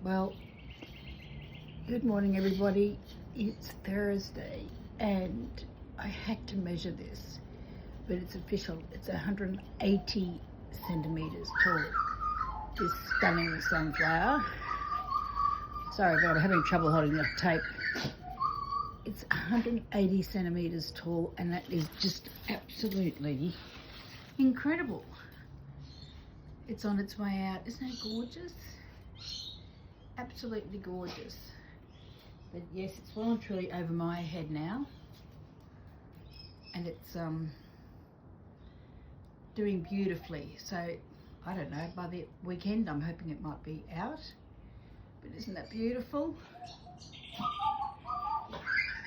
Well, good morning everybody. It's Thursday and I had to measure this, but it's official. It's 180 centimeters tall. This stunning sunflower. Sorry, but I'm having trouble holding the tape. It's 180 centimeters tall, and that is just absolutely incredible. It's on its way out. Isn't it gorgeous? Absolutely gorgeous. But yes, it's well and truly over my head now, and it's doing beautifully. So I don't know, by the weekend I'm hoping it might be out. But isn't that beautiful?